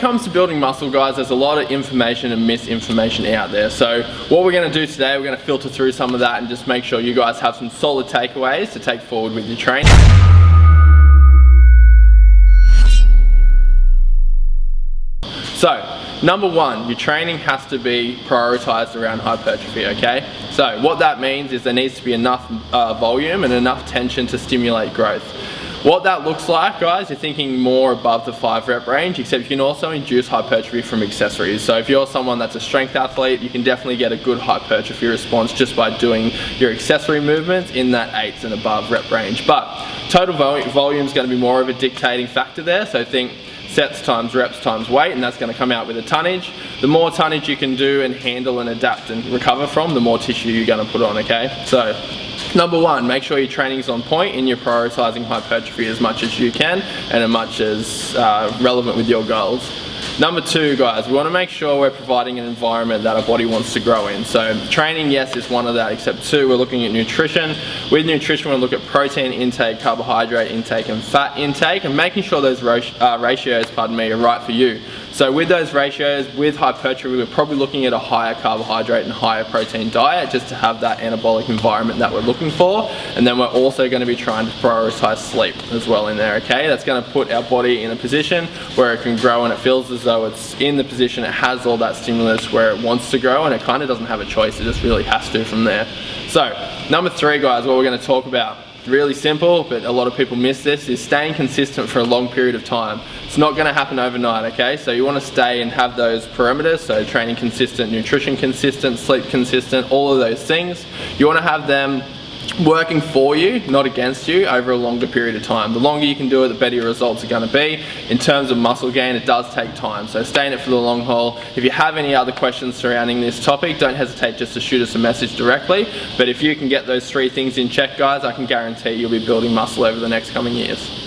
When it comes to building muscle, guys, there's a lot of information and misinformation out there. So what we're going to do today, we're going to filter through some of that and just make sure you guys have some solid takeaways to take forward with your training. So, number one, your training has to be prioritized around hypertrophy, okay? So what that means is there needs to be enough volume and enough tension to stimulate growth. What that looks like, guys, you're thinking more above the 5 rep range, except you can also induce hypertrophy from accessories. So if you're someone that's a strength athlete, you can definitely get a good hypertrophy response just by doing your accessory movements in that 8s and above rep range. But total volume is going to be more of a dictating factor there. So think sets times reps times weight, and that's going to come out with a tonnage. The more tonnage you can do and handle and adapt and recover from, the more tissue you're going to put on, okay? So number one, make sure your training's on point and you're prioritizing hypertrophy as much as you can and as much as relevant with your goals. Number two, guys, we want to make sure we're providing an environment that our body wants to grow in. So training, yes, is one of that, except two, we're looking at nutrition. With nutrition, we'll look at protein intake, carbohydrate intake, and fat intake, and making sure those ratios, are right for you. So with those ratios, with hypertrophy, we're probably looking at a higher carbohydrate and higher protein diet just to have that anabolic environment that we're looking for. And then we're also going to be trying to prioritize sleep as well in there, okay? That's going to put our body in a position where it can grow and it feels as though it's in the position, it has all that stimulus where it wants to grow, and it kind of doesn't have a choice, it just really has to from there. So number three, guys, what we're going to talk about, really simple, but a lot of people miss this, is staying consistent for a long period of time. It's not going to happen overnight, okay? So you want to stay and have those parameters, so training consistent, nutrition consistent, sleep consistent, all of those things. You want to have them working for you, not against you, over a longer period of time. The longer you can do it, the better your results are going to be. In terms of muscle gain, it does take time, so stay in it for the long haul. If you have any other questions surrounding this topic, don't hesitate just to shoot us a message directly. But if you can get those three things in check, guys, I can guarantee you'll be building muscle over the next coming years.